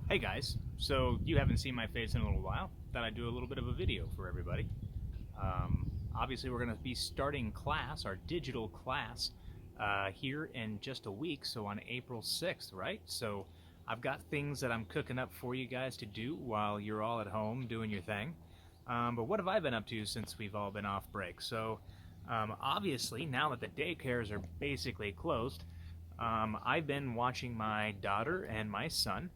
Hey guys, so you haven't seen my face in a little while. Thought I'd do a little bit of a video for everybody. Obviously, we're going to be starting class, our digital class, here in just a week, so on April 6th, right? So I've got things that I'm cooking up for you guys to do while you're all at home doing your thing. But what have I been up to since we've all been off break? So obviously, now that the daycares are basically closed, I've been watching my daughter and my son,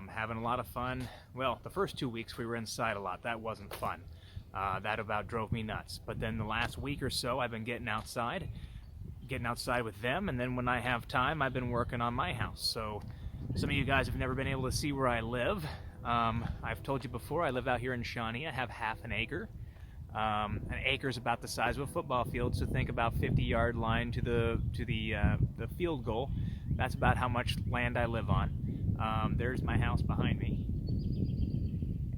having a lot of fun. Well, the first 2 weeks we were inside a lot. That wasn't fun. That about drove me nuts. But then the last week or so, I've been getting outside with them, and then when I have time, I've been working on my house. So some of you guys have never been able to see where I live. I've told you before, I live out here in Shawnee. I have half an acre. An acre is about the size of a football field, so think about 50-yard line to the field goal. That's about how much land I live on. There's my house behind me,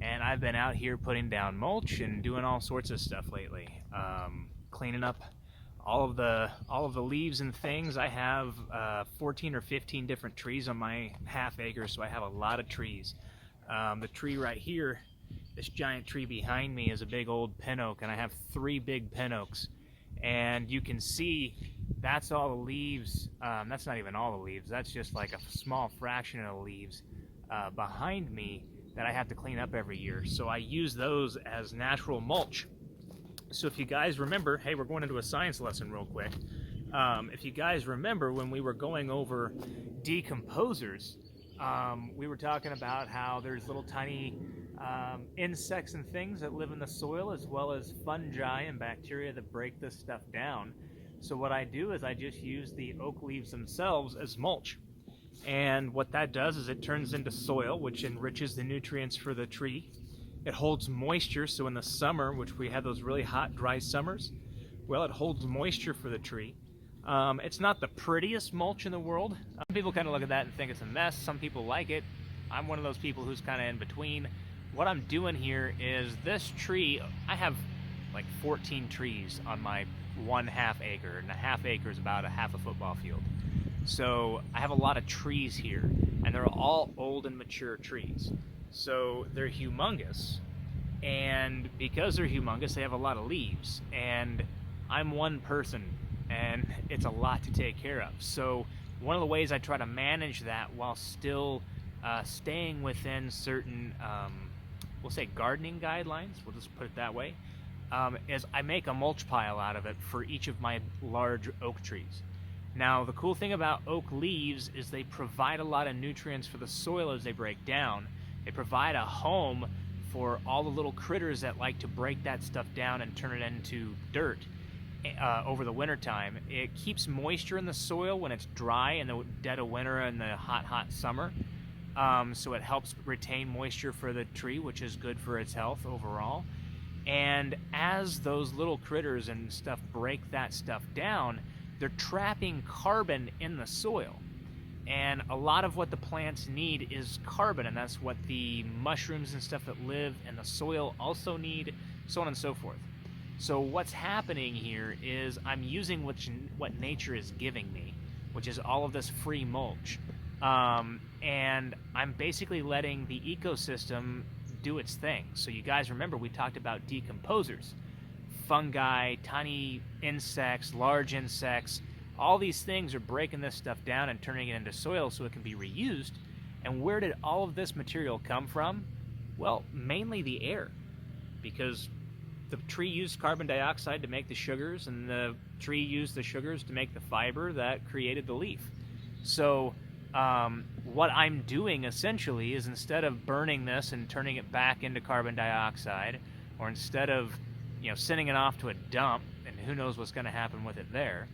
and I've been out here putting down mulch and doing all sorts of stuff lately, cleaning up all of the leaves and things. I have 14 or 15 different trees on my half acre, so I have a lot of trees. The tree right here, this giant tree behind me, is a big old pin oak, and I have 3 big pin oaks. And you can see that's all the leaves. That's not even all the leaves. That's just like a small fraction of the leaves behind me that I have to clean up every year. So I use those as natural mulch. So if you guys remember, hey, we're going into a science lesson real quick. If you guys remember when we were going over decomposers, we were talking about how there's little tiny insects and things that live in the soil, as well as fungi and bacteria that break this stuff down. So what I do is I just use the oak leaves themselves as mulch. And what that does is it turns into soil, which enriches the nutrients for the tree. It holds moisture, so in the summer, which we have those really hot, dry summers, well, it holds moisture for the tree. It's not the prettiest mulch in the world. Some people kind of look at that and think it's a mess. Some people like it. I'm one of those people who's kind of in between. What I'm doing here is this tree, I have like 14 trees on my 1/2 acre, and a half acre is about a half a football field. So I have a lot of trees here, and they're all old and mature trees. So they're humongous, and because they're humongous, they have a lot of leaves, and I'm one person, and it's a lot to take care of. So one of the ways I try to manage that while still staying within certain, we'll say gardening guidelines, we'll just put it that way, is I make a mulch pile out of it for each of my large oak trees. Now, the cool thing about oak leaves is they provide a lot of nutrients for the soil as they break down. They provide a home for all the little critters that like to break that stuff down and turn it into dirt over the winter time. It keeps moisture in the soil when it's dry in the dead of winter and the hot summer. So it helps retain moisture for the tree, which is good for its health overall. And as those little critters and stuff break that stuff down, they're trapping carbon in the soil. And a lot of what the plants need is carbon, and that's what the mushrooms and stuff that live in the soil also need, so on and so forth. So what's happening here is I'm using what nature is giving me, which is all of this free mulch. And I'm basically letting the ecosystem do its thing. So you guys remember we talked about decomposers. Fungi, tiny insects, large insects, all these things are breaking this stuff down and turning it into soil so it can be reused. And where did all of this material come from? Well, mainly the air, because the tree used carbon dioxide to make the sugars, and the tree used the sugars to make the fiber that created the leaf. So what I'm doing essentially is, instead of burning this and turning it back into carbon dioxide, or instead of sending it off to a dump, and who knows what's going to happen with it there,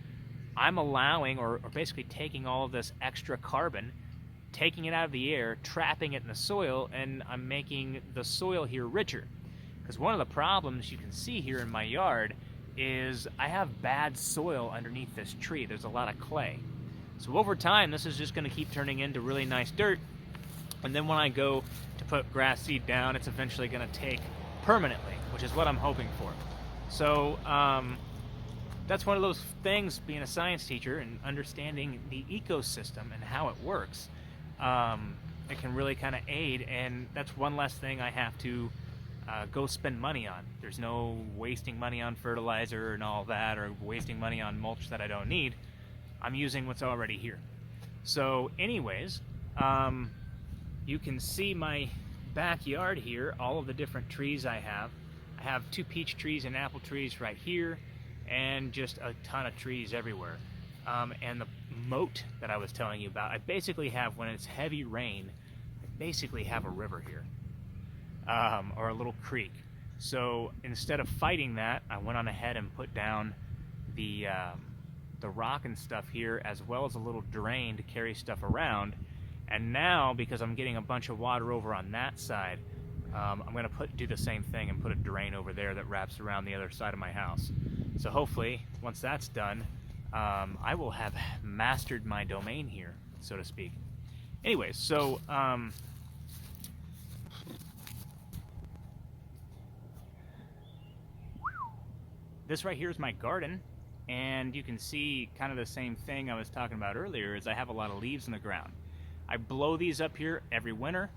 I'm allowing, or basically taking all of this extra carbon, taking it out of the air, trapping it in the soil, and I'm making the soil here richer. Because one of the problems you can see here in my yard is I have bad soil underneath this tree. There's a lot of clay. So over time, this is just going to keep turning into really nice dirt, and then when I go to put grass seed down, it's eventually going to take permanently, which is what I'm hoping for. So that's one of those things, being a science teacher and understanding the ecosystem and how it works. it can really kind of aid, and that's one less thing I have to go spend money on. There's no wasting money on fertilizer and all that, or wasting money on mulch that I don't need. I'm using what's already here. So anyways, you can see my backyard here, all of the different trees I have. I have 2 peach trees and apple trees right here, and just a ton of trees everywhere. And the moat that I was telling you about, I basically have, when it's heavy rain, I basically have a river here, or a little creek. So instead of fighting that, I went on ahead and put down the rock and stuff here, as well as a little drain to carry stuff around. And now, because I'm getting a bunch of water over on that side, I'm going to do the same thing and put a drain over there that wraps around the other side of my house. So hopefully, once that's done, I will have mastered my domain here, so to speak. Anyways, so this right here is my garden, and you can see kind of the same thing I was talking about earlier, is I have a lot of leaves in the ground. I blow these up here every winter.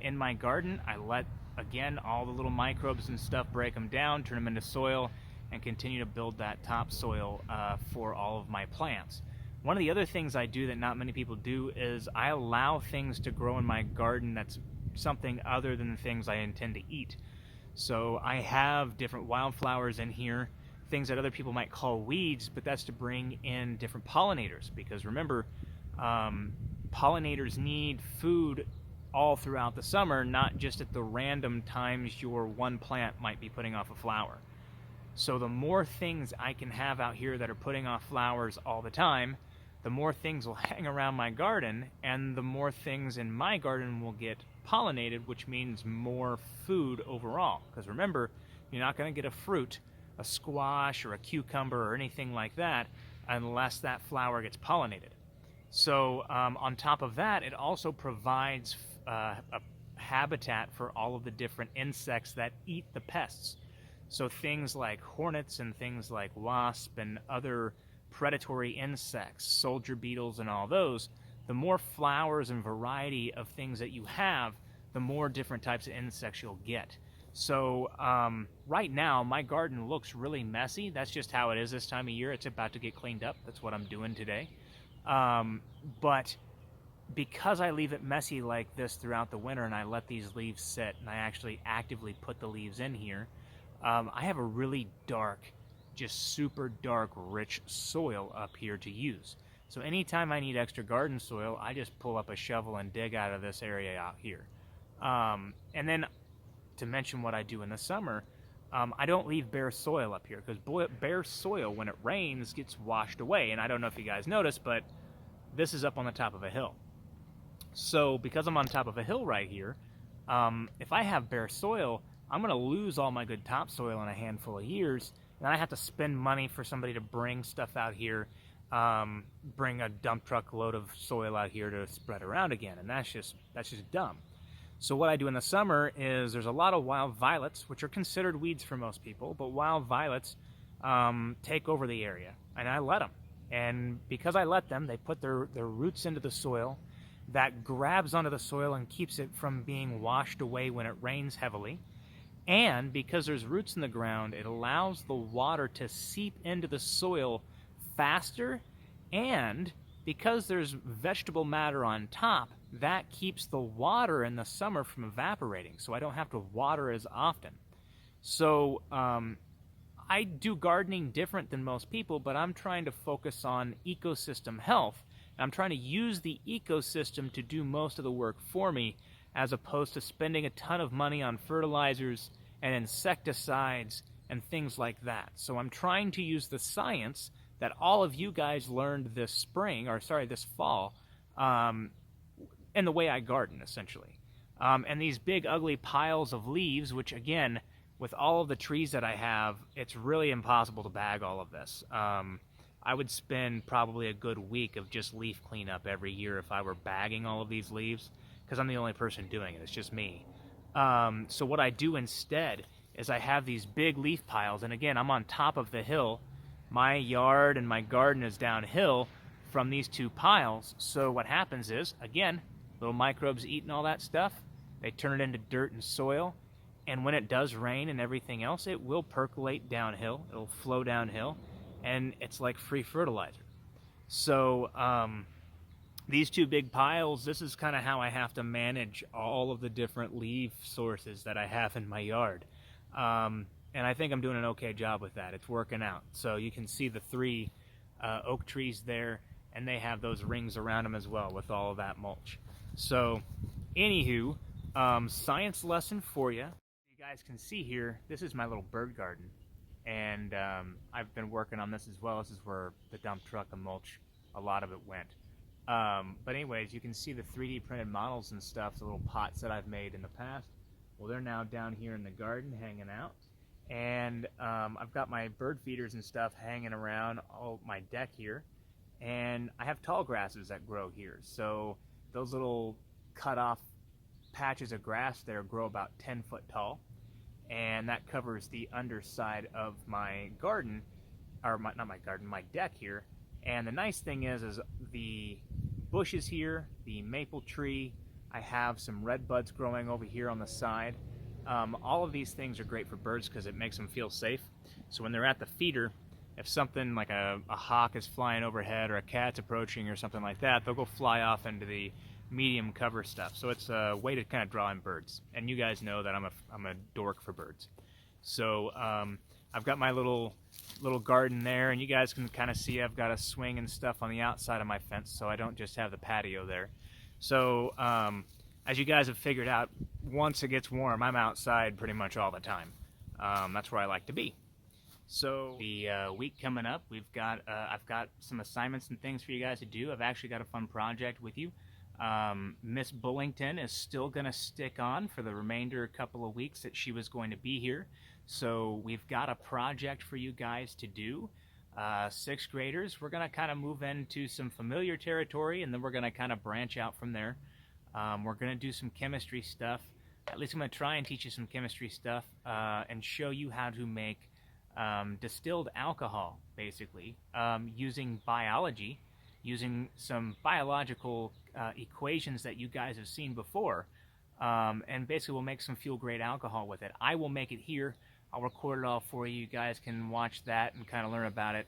In my garden, I let, again, all the little microbes and stuff, break them down, turn them into soil, and continue to build that topsoil for all of my plants. One of the other things I do that not many people do is I allow things to grow in my garden that's something other than the things I intend to eat. So I have different wildflowers in here, things that other people might call weeds, but that's to bring in different pollinators, because remember, pollinators need food all throughout the summer, not just at the random times your one plant might be putting off a flower. So the more things I can have out here that are putting off flowers all the time, the more things will hang around my garden, and the more things in my garden will get pollinated, which means more food overall. Because remember, you're not going to get a fruit, a squash or a cucumber or anything like that, unless that flower gets pollinated. So on top of that, it also provides a habitat for all of the different insects that eat the pests. So things like hornets and things like wasps and other predatory insects, soldier beetles and all those, the more flowers and variety of things that you have, the more different types of insects you'll get. So right now, my garden looks really messy. That's just how it is this time of year. It's about to get cleaned up. That's what I'm doing today. But because I leave it messy like this throughout the winter, and I let these leaves sit, and I actually actively put the leaves in here, I have a really dark, just super dark, rich soil up here to use. So anytime I need extra garden soil, I just pull up a shovel and dig out of this area out here. And then to mention what I do in the summer, I don't leave bare soil up here, because bare soil, when it rains, gets washed away. And I don't know if you guys noticed, but this is up on the top of a hill. So because I'm on top of a hill right here, if I have bare soil, I'm going to lose all my good topsoil in a handful of years, and I have to spend money for somebody to bring stuff out here, bring a dump truck load of soil out here to spread around again, and that's just dumb. So what I do in the summer is there's a lot of wild violets, which are considered weeds for most people, but wild violets take over the area, and I let them. And because I let them, they put their roots into the soil. That grabs onto the soil and keeps it from being washed away when it rains heavily. And because there's roots in the ground, it allows the water to seep into the soil faster. And because there's vegetable matter on top, that keeps the water in the summer from evaporating, so I don't have to water as often. So I do gardening different than most people, but I'm trying to focus on ecosystem health. And I'm trying to use the ecosystem to do most of the work for me, as opposed to spending a ton of money on fertilizers and insecticides and things like that. So I'm trying to use the science that all of you guys learned this fall, in the way I garden, essentially. And these big, ugly piles of leaves, which, again, with all of the trees that I have, it's really impossible to bag all of this. I would spend probably a good week of just leaf cleanup every year if I were bagging all of these leaves, because I'm the only person doing it. It's just me. So what I do instead is I have these big leaf piles, and again, I'm on top of the hill. My yard and my garden is downhill from these two piles. So what happens is, again, little microbes eating all that stuff. They turn it into dirt and soil, and when it does rain and everything else, it will percolate downhill. It'll flow downhill, and it's like free fertilizer. So these two big piles, this is kind of how I have to manage all of the different leaf sources that I have in my yard. And I think I'm doing an okay job with that. It's working out. So you can see the 3 oak trees there, and they have those rings around them as well with all of that mulch. So anywho, science lesson for you. You guys can see here, this is my little bird garden. And I've been working on this as well. This is where the dump truck of mulch, a lot of it went. But anyways, you can see the 3D printed models and stuff, the little pots that I've made in the past. Well, they're now down here in the garden hanging out. And I've got my bird feeders and stuff hanging around all my deck here. And I have tall grasses that grow here. So those little cut off patches of grass there grow about 10 foot tall. And that covers the underside of my garden, or not my garden, my deck here. And the nice thing is the bushes here, the maple tree, I have some red buds growing over here on the side. All of these things are great for birds because it makes them feel safe. So when they're at the feeder, if something like a hawk is flying overhead or a cat's approaching or something like that, they'll go fly off into the medium cover stuff. So it's a way to kind of draw in birds. And you guys know that I'm a dork for birds. So I've got my little garden there, and you guys can kind of see I've got a swing and stuff on the outside of my fence, so I don't just have the patio there. So as you guys have figured out, once it gets warm, I'm outside pretty much all the time. That's where I like to be. So the week coming up, I've got some assignments and things for you guys to do. I've actually got a fun project with you. Miss Bullington is still going to stick on for the remainder couple of weeks that she was going to be here. So we've got a project for you guys to do. 6th graders, we're going to kind of move into some familiar territory, and then we're going to kind of branch out from there. We're going to do some chemistry stuff. At least I'm going to try and teach you some chemistry stuff and show you how to make distilled alcohol, basically, using biology, using some biological equations that you guys have seen before, and basically we'll make some fuel-grade alcohol with it. I will make it here. I'll record it all for you. You guys can watch that and kind of learn about it.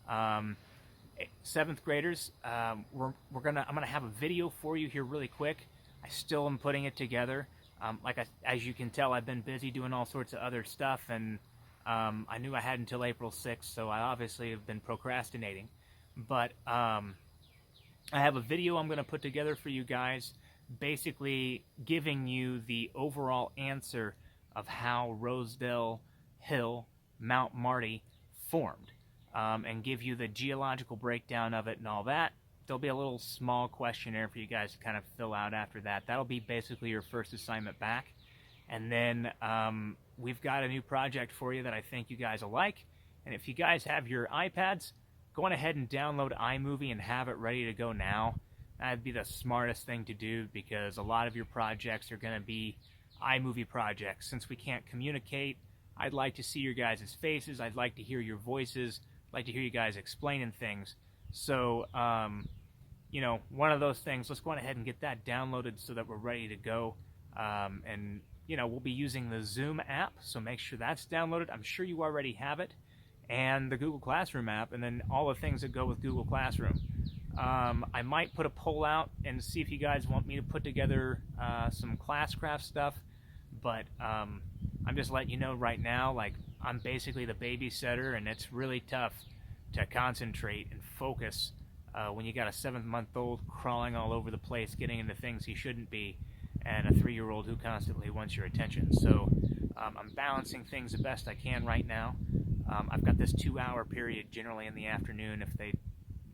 7th graders, I'm gonna have a video for you here really quick. I still am putting it together. As you can tell, I've been busy doing all sorts of other stuff, and I knew I had until April 6th, so I obviously have been procrastinating. But I have a video I'm going to put together for you guys, basically giving you the overall answer of how Rosedale Hill, Mount Marty formed, and give you the geological breakdown of it and all that. There'll be a little small questionnaire for you guys to kind of fill out after that. That'll be basically your first assignment back. And then we've got a new project for you that I think you guys will like. And if you guys have your iPads, go on ahead and download iMovie and have it ready to go now. That'd be the smartest thing to do, because a lot of your projects are going to be iMovie projects. Since we can't communicate, I'd like to see your guys' faces. I'd like to hear your voices. I'd like to hear you guys explaining things. So, one of those things, let's go on ahead and get that downloaded so that we're ready to go. And we'll be using the Zoom app, so make sure that's downloaded. I'm sure you already have it. And the Google Classroom app, and then all the things that go with Google Classroom. I might put a poll out and see if you guys want me to put together some Classcraft stuff, but I'm just letting you know right now, like, I'm basically the babysitter, and it's really tough to concentrate and focus when you got a 7-month-old crawling all over the place, getting into things he shouldn't be, and a 3-year-old who constantly wants your attention. So I'm balancing things the best I can right now. I've got this 2-hour period generally in the afternoon if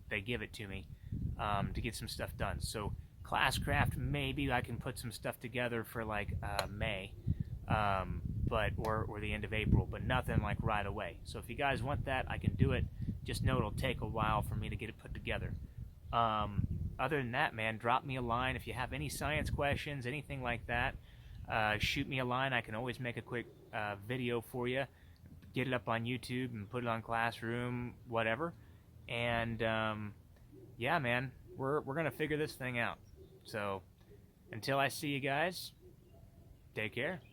they give it to me to get some stuff done. So Classcraft, maybe I can put some stuff together for like May, or the end of April, but nothing like right away. So if you guys want that, I can do it. Just know it'll take a while for me to get it put together. Other than that, man, drop me a line if you have any science questions, anything like that. Shoot me a line. I can always make a quick video for you, get it up on YouTube and put it on Classroom, whatever. And yeah, man, we're gonna figure this thing out. So Until I see you guys, take care.